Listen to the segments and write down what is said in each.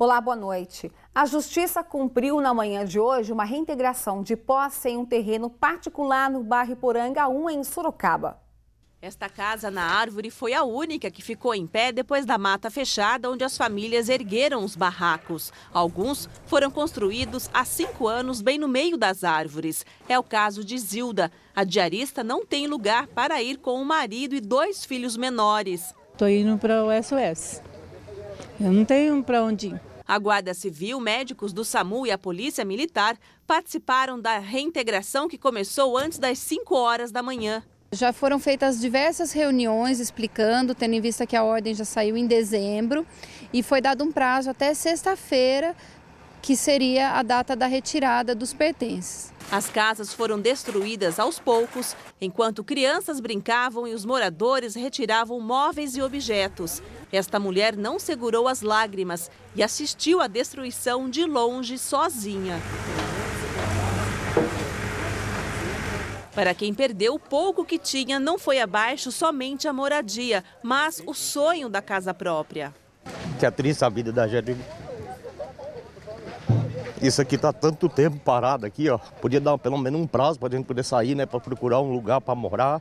Olá, boa noite. A Justiça cumpriu na manhã de hoje uma reintegração de posse em um terreno particular no bairro Iporanga 1, em Sorocaba. Esta casa na árvore foi a única que ficou em pé depois da mata fechada, onde as famílias ergueram os barracos. Alguns foram construídos há 5 anos, bem no meio das árvores. É o caso de Zilda. A diarista não tem lugar para ir com o marido e 2 filhos menores. Estou indo para o SOS. Eu não tenho para onde ir. A Guarda Civil, médicos do SAMU e a Polícia Militar participaram da reintegração que começou antes das 5 horas da manhã. Já foram feitas diversas reuniões explicando, tendo em vista que a ordem já saiu em dezembro, e foi dado um prazo até sexta-feira, que seria a data da retirada dos pertences. As casas foram destruídas aos poucos, enquanto crianças brincavam e os moradores retiravam móveis e objetos. Esta mulher não segurou as lágrimas e assistiu à destruição de longe, sozinha. Para quem perdeu o pouco que tinha, não foi abaixo somente a moradia, mas o sonho da casa própria. Que é triste a vida da gente. Isso aqui está tanto tempo parado aqui, ó. Podia dar pelo menos um prazo para a gente poder sair, né? Para procurar um lugar para morar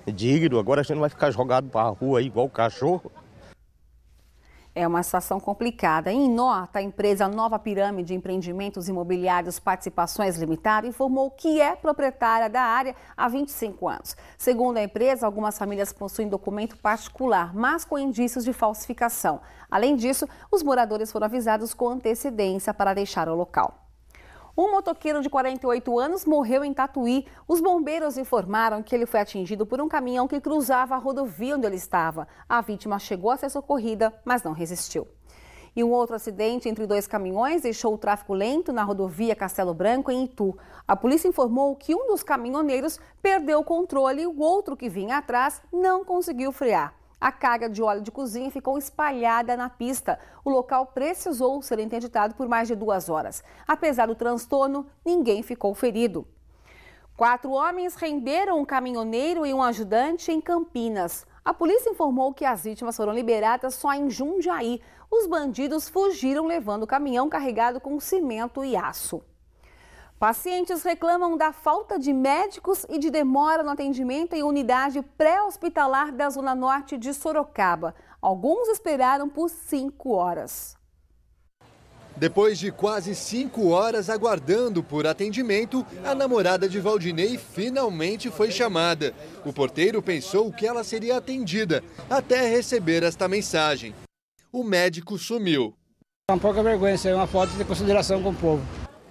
digno. Agora a gente não vai ficar jogado para a rua aí, igual cachorro. É uma situação complicada. Em nota, a empresa Nova Pirâmide Empreendimentos Imobiliários Participações Limitada informou que é proprietária da área há 25 anos. Segundo a empresa, algumas famílias possuem documento particular, mas com indícios de falsificação. Além disso, os moradores foram avisados com antecedência para deixar o local. Um motoqueiro de 48 anos morreu em Tatuí. Os bombeiros informaram que ele foi atingido por um caminhão que cruzava a rodovia onde ele estava. A vítima chegou a ser socorrida, mas não resistiu. E um outro acidente entre 2 caminhões deixou o tráfego lento na rodovia Castelo Branco, em Itu. A polícia informou que um dos caminhoneiros perdeu o controle e o outro que vinha atrás não conseguiu frear. A carga de óleo de cozinha ficou espalhada na pista. O local precisou ser interditado por mais de 2 horas. Apesar do transtorno, ninguém ficou ferido. 4 homens renderam um caminhoneiro e um ajudante em Campinas. A polícia informou que as vítimas foram liberadas só em Jundiaí. Os bandidos fugiram levando o caminhão carregado com cimento e aço. Pacientes reclamam da falta de médicos e de demora no atendimento em unidade pré-hospitalar da Zona Norte de Sorocaba. Alguns esperaram por 5 horas. Depois de quase 5 horas aguardando por atendimento, a namorada de Valdinei finalmente foi chamada. O porteiro pensou que ela seria atendida, até receber esta mensagem. O médico sumiu. É uma pouca vergonha, isso é uma falta de consideração com o povo.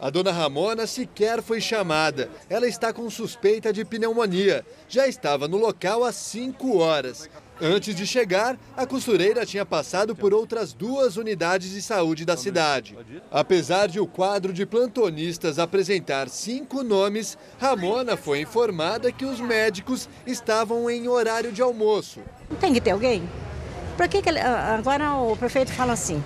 A dona Ramona sequer foi chamada. Ela está com suspeita de pneumonia. Já estava no local há 5 horas. Antes de chegar, a costureira tinha passado por outras 2 unidades de saúde da cidade. Apesar de o quadro de plantonistas apresentar 5 nomes, Ramona foi informada que os médicos estavam em horário de almoço. Tem que ter alguém? Por que agora o prefeito fala assim?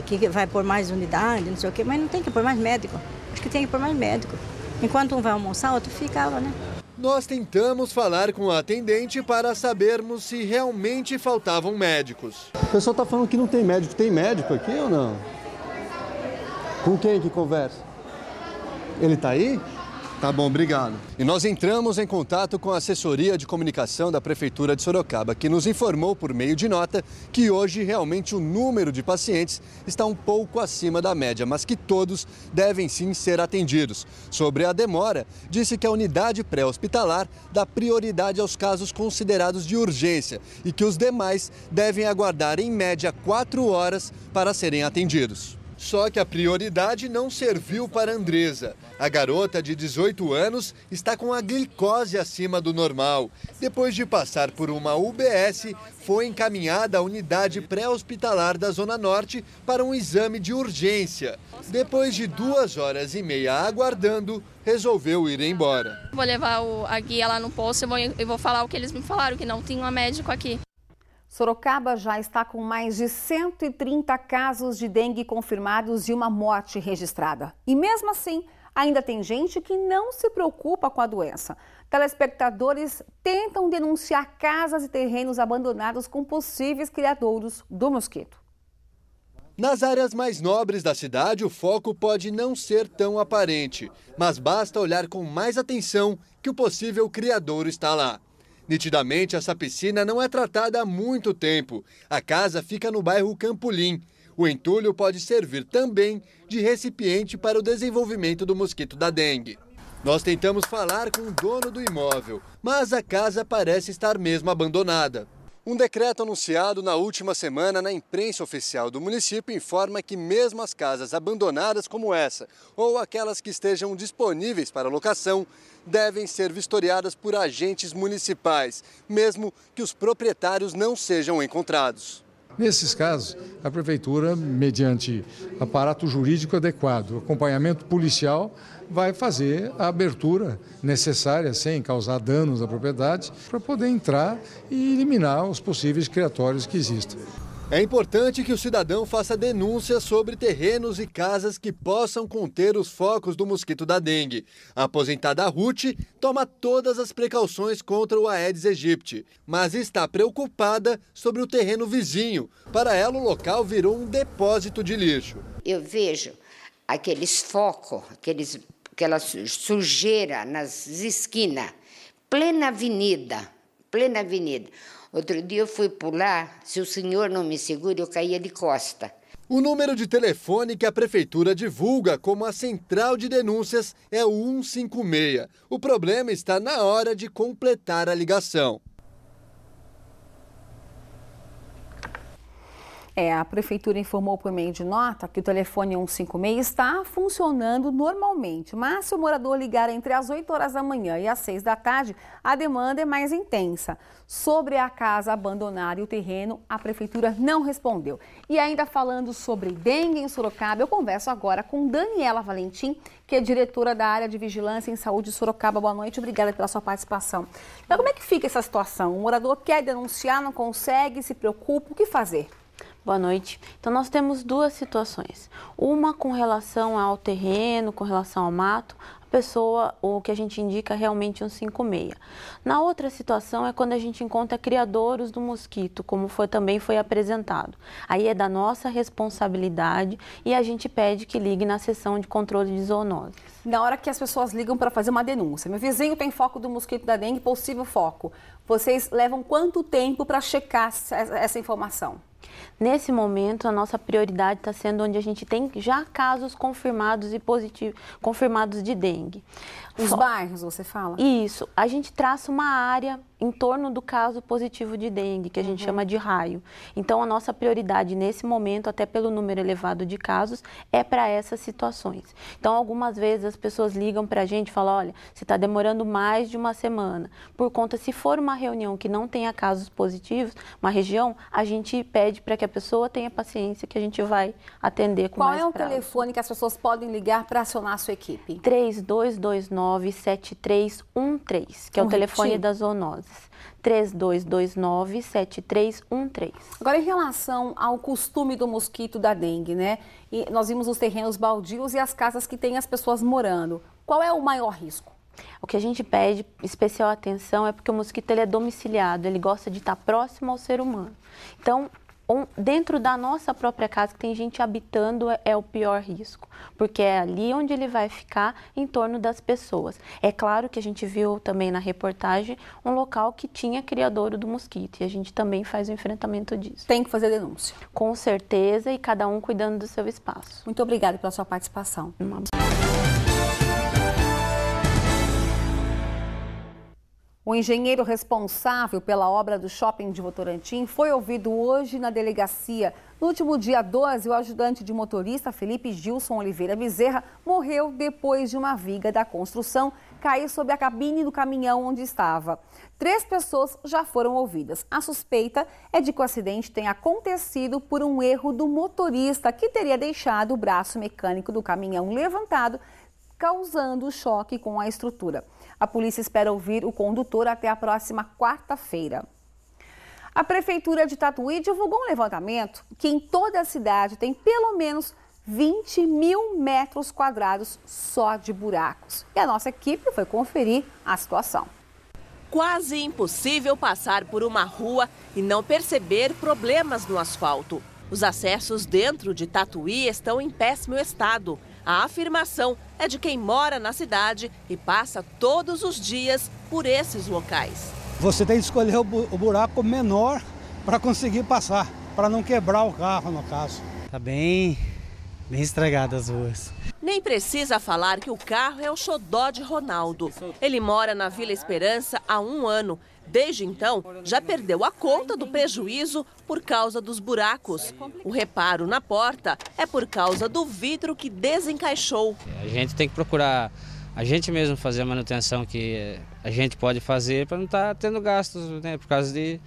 Que vai pôr mais unidade, não sei o quê, mas não tem que pôr mais médico. Acho que tem que pôr mais médico. Enquanto um vai almoçar, o outro ficava, né? Nós tentamos falar com a atendente para sabermos se realmente faltavam médicos. O pessoal está falando que não tem médico. Tem médico aqui ou não? Com quem que conversa? Ele está aí? Tá bom, obrigado. E nós entramos em contato com a assessoria de comunicação da Prefeitura de Sorocaba, que nos informou por meio de nota que hoje realmente o número de pacientes está um pouco acima da média, mas que todos devem sim ser atendidos. Sobre a demora, disse que a unidade pré-hospitalar dá prioridade aos casos considerados de urgência e que os demais devem aguardar em média 4 horas para serem atendidos. Só que a prioridade não serviu para Andresa. A garota de 18 anos está com a glicose acima do normal. Depois de passar por uma UBS, foi encaminhada à unidade pré-hospitalar da Zona Norte para um exame de urgência. Depois de 2 horas e meia aguardando, resolveu ir embora. Vou levar a guia lá no posto e vou falar o que eles me falaram, que não tinha um médico aqui. Sorocaba já está com mais de 130 casos de dengue confirmados e uma morte registrada. E mesmo assim, ainda tem gente que não se preocupa com a doença. Telespectadores tentam denunciar casas e terrenos abandonados com possíveis criadouros do mosquito. Nas áreas mais nobres da cidade, o foco pode não ser tão aparente, mas basta olhar com mais atenção que o possível criadouro está lá. Nitidamente, essa piscina não é tratada há muito tempo. A casa fica no bairro Campolim. O entulho pode servir também de recipiente para o desenvolvimento do mosquito da dengue. Nós tentamos falar com o dono do imóvel, mas a casa parece estar mesmo abandonada. Um decreto anunciado na última semana na imprensa oficial do município informa que mesmo as casas abandonadas como essa, ou aquelas que estejam disponíveis para locação, devem ser vistoriadas por agentes municipais, mesmo que os proprietários não sejam encontrados. Nesses casos, a Prefeitura, mediante aparato jurídico adequado, acompanhamento policial, vai fazer a abertura necessária, sem causar danos à propriedade, para poder entrar e eliminar os possíveis criatórios que existam. É importante que o cidadão faça denúncias sobre terrenos e casas que possam conter os focos do mosquito da dengue. A aposentada Ruth toma todas as precauções contra o Aedes aegypti, mas está preocupada sobre o terreno vizinho. Para ela, o local virou um depósito de lixo. Eu vejo aqueles focos, aquela sujeira nas esquinas, plena avenida. Outro dia eu fui pular, se o senhor não me segura, eu caía de costa. O número de telefone que a Prefeitura divulga como a central de denúncias é o 156. O problema está na hora de completar a ligação. A Prefeitura informou por meio de nota que o telefone 156 está funcionando normalmente, mas se o morador ligar entre as 8 horas da manhã e as 6 da tarde, a demanda é mais intensa. Sobre a casa abandonada e o terreno, a Prefeitura não respondeu. E ainda falando sobre dengue em Sorocaba, eu converso agora com Daniela Valentim, que é diretora da área de Vigilância em Saúde de Sorocaba. Boa noite, obrigada pela sua participação. Então, como é que fica essa situação? O morador quer denunciar, não consegue, se preocupa, o que fazer? Boa noite. Então, nós temos duas situações. Uma com relação ao terreno, com relação ao mato, a pessoa, o que a gente indica é realmente 156. Na outra situação é quando a gente encontra criadouros do mosquito, como também foi apresentado. Aí é da nossa responsabilidade e a gente pede que ligue na seção de controle de zoonoses. Na hora que as pessoas ligam para fazer uma denúncia, meu vizinho tem foco do mosquito da dengue, possível foco. Vocês levam quanto tempo para checar essa informação? Nesse momento, a nossa prioridade está sendo onde a gente tem já casos confirmados e positivos, confirmados de dengue. Os bairros, você fala? Isso. A gente traça uma área em torno do caso positivo de dengue, que a gente chama de raio. Então, a nossa prioridade nesse momento, até pelo número elevado de casos, é para essas situações. Então, algumas vezes as pessoas ligam para a gente e falam, olha, você está demorando mais de uma semana. Por conta, se for uma reunião que não tenha casos positivos, uma região, a gente pede para que a pessoa tenha paciência, que a gente vai atender com mais prazo. Qual é o telefone que as pessoas podem ligar para acionar a sua equipe? 3229-7313, que é o telefone das zoonoses. 3229-7313. Agora, em relação ao costume do mosquito da dengue, né? E nós vimos os terrenos baldios e as casas que têm as pessoas morando. Qual é o maior risco? O que a gente pede especial atenção é porque o mosquito ele é domiciliado, ele gosta de estar próximo ao ser humano. Então, dentro da nossa própria casa, que tem gente habitando, é o pior risco, porque é ali onde ele vai ficar, em torno das pessoas. É claro que a gente viu também na reportagem um local que tinha criadouro do mosquito, e a gente também faz o enfrentamento disso. Tem que fazer denúncia. Com certeza, e cada um cuidando do seu espaço. Muito obrigada pela sua participação. O engenheiro responsável pela obra do shopping de Votorantim foi ouvido hoje na delegacia. No último dia 12, o ajudante de motorista, Felipe Gilson Oliveira Bezerra, morreu depois de uma viga da construção cair sobre a cabine do caminhão onde estava. 3 pessoas já foram ouvidas. A suspeita é de que o acidente tenha acontecido por um erro do motorista, que teria deixado o braço mecânico do caminhão levantado, causando choque com a estrutura. A polícia espera ouvir o condutor até a próxima quarta-feira. A Prefeitura de Tatuí divulgou um levantamento que em toda a cidade tem pelo menos 20 mil metros quadrados só de buracos. E a nossa equipe foi conferir a situação. Quase impossível passar por uma rua e não perceber problemas no asfalto. Os acessos dentro de Tatuí estão em péssimo estado. A afirmação é de quem mora na cidade e passa todos os dias por esses locais. Você tem que escolher o buraco menor para conseguir passar, para não quebrar o carro, no caso. Tá bem estragadas as ruas. Nem precisa falar que o carro é o xodó de Ronaldo. Ele mora na Vila Esperança há 1 ano. Desde então, já perdeu a conta do prejuízo por causa dos buracos. O reparo na porta é por causa do vidro que desencaixou. A gente tem que procurar a gente mesmo fazer a manutenção que a gente pode fazer para não estar tendo gastos, né, por causa de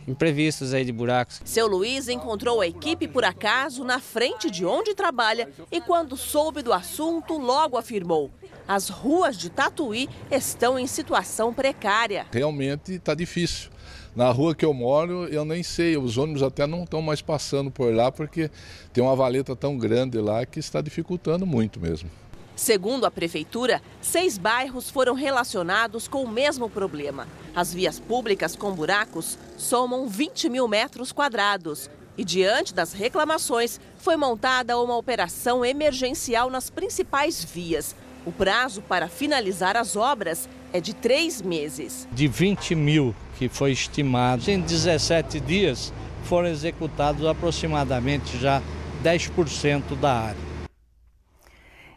imprevistos aí de buracos. Seu Luiz encontrou a equipe por acaso na frente de onde trabalha e quando soube do assunto logo afirmou: as ruas de Tatuí estão em situação precária. Realmente está difícil. Na rua que eu moro, eu nem sei, os ônibus até não estão mais passando por lá porque tem uma valeta tão grande lá que está dificultando muito mesmo. Segundo a prefeitura, 6 bairros foram relacionados com o mesmo problema. As vias públicas com buracos somam 20 mil metros quadrados. E diante das reclamações, foi montada uma operação emergencial nas principais vias. O prazo para finalizar as obras é de 3 meses. De 20 mil que foi estimado, em 17 dias foram executados aproximadamente já 10% da área.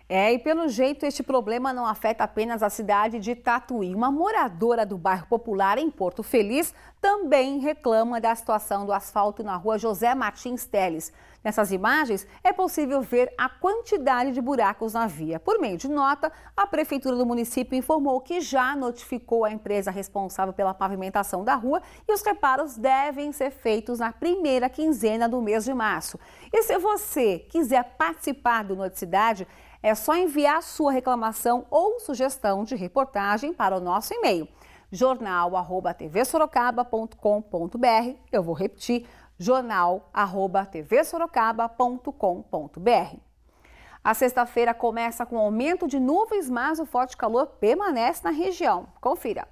E pelo jeito este problema não afeta apenas a cidade de Tatuí. Uma moradora do bairro Popular em Porto Feliz também reclama da situação do asfalto na rua José Martins Teles. Nessas imagens é possível ver a quantidade de buracos na via. Por meio de nota, a prefeitura do município informou que já notificou a empresa responsável pela pavimentação da rua e os reparos devem ser feitos na primeira quinzena do mês de março. E se você quiser participar do Noticidade, é só enviar sua reclamação ou sugestão de reportagem para o nosso e-mail, jornal@tvsorocaba.com.br. Eu vou repetir, jornal@tvsorocaba.com.br. A sexta-feira começa com aumento de nuvens, mas o forte calor permanece na região. Confira.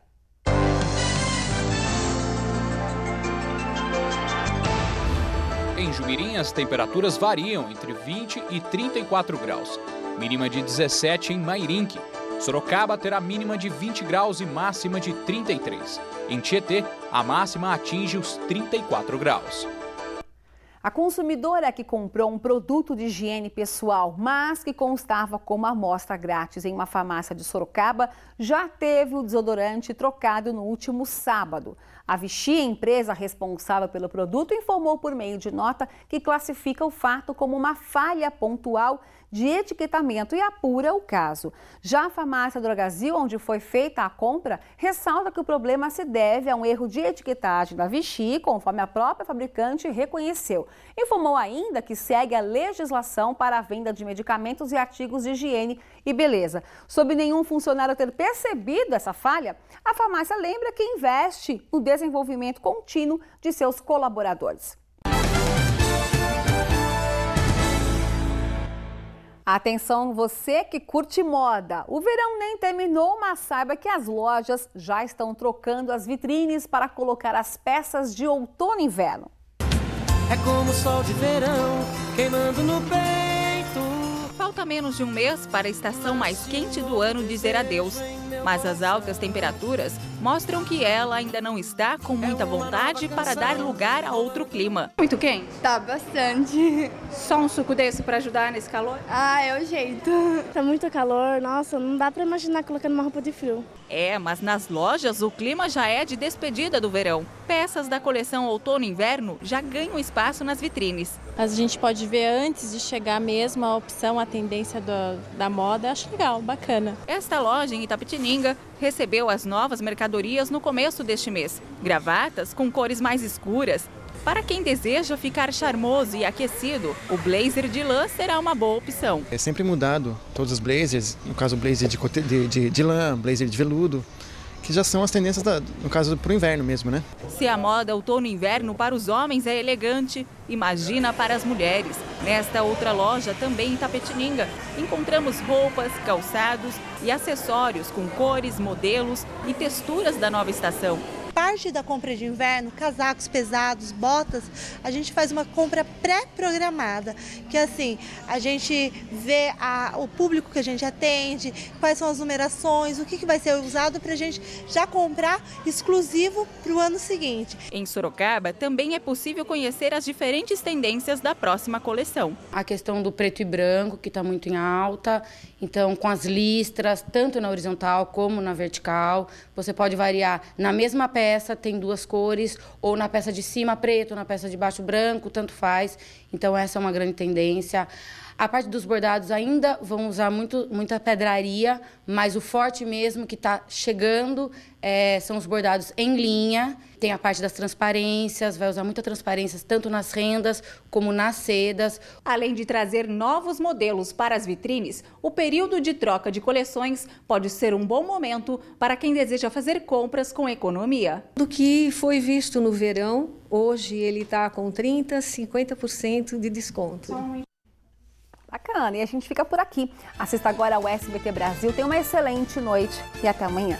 Em Jumirim, as temperaturas variam entre 20 e 34 graus. Mínima de 17 em Mairinque. Sorocaba terá mínima de 20 graus e máxima de 33. Em Tietê, a máxima atinge os 34 graus. A consumidora que comprou um produto de higiene pessoal, mas que constava como amostra grátis em uma farmácia de Sorocaba, já teve o desodorante trocado no último sábado. A Vichy, empresa responsável pelo produto, informou por meio de nota que classifica o fato como uma falha pontual de etiquetamento e apura o caso. Já a farmácia Drogazil, onde foi feita a compra, ressalta que o problema se deve a um erro de etiquetagem da Vichy, conforme a própria fabricante reconheceu. Informou ainda que segue a legislação para a venda de medicamentos e artigos de higiene e beleza. Sob nenhum funcionário ter percebido essa falha, a farmácia lembra que investe no desenvolvimento contínuo de seus colaboradores. Atenção, você que curte moda. O verão nem terminou, mas saiba que as lojas já estão trocando as vitrines para colocar as peças de outono e inverno. É como o sol de verão queimando no peito. Falta menos de um mês para a estação mais quente do ano dizer adeus. Mas as altas temperaturas mostram que ela ainda não está com muita vontade para dar lugar a outro clima. Muito quente? Tá bastante. Só um suco desse para ajudar nesse calor? Ah, é o jeito. Tá muito calor, nossa, não dá para imaginar colocando uma roupa de frio. Mas nas lojas o clima já é de despedida do verão. Peças da coleção outono e inverno já ganham espaço nas vitrines. A gente pode ver antes de chegar mesmo a opção, a tendência da moda. Acho legal, bacana. Esta loja em Itapetininga recebeu as novas mercadorias no começo deste mês. Gravatas com cores mais escuras. Para quem deseja ficar charmoso e aquecido, o blazer de lã será uma boa opção. É sempre mudado, todos os blazers, no caso o blazer de lã, blazer de veludo, que já são as tendências, no caso, para o inverno mesmo, né? Se a moda outono e inverno para os homens é elegante, imagina para as mulheres. Nesta outra loja, também em Itapetininga, encontramos roupas, calçados e acessórios com cores, modelos e texturas da nova estação. parte da compra de inverno, casacos pesados, botas, a gente faz uma compra pré-programada, que assim, a gente vê o público que a gente atende, quais são as numerações, o que vai ser usado para a gente já comprar exclusivo para o ano seguinte. Em Sorocaba, também é possível conhecer as diferentes tendências da próxima coleção. A questão do preto e branco, que está muito em alta, então com as listras, tanto na horizontal como na vertical, você pode variar na mesma peça, tem duas cores, ou na peça de cima preto, na peça de baixo branco, tanto faz, então essa é uma grande tendência. A parte dos bordados ainda vão usar muita pedraria, mas o forte mesmo que está chegando são os bordados em linha. Tem a parte das transparências, vai usar muita transparências tanto nas rendas como nas sedas. Além de trazer novos modelos para as vitrines, o período de troca de coleções pode ser um bom momento para quem deseja fazer compras com economia. Do que foi visto no verão, hoje ele está com 30%, 50% de desconto. Bacana, e a gente fica por aqui. Assista agora ao SBT Brasil. Tenha uma excelente noite e até amanhã.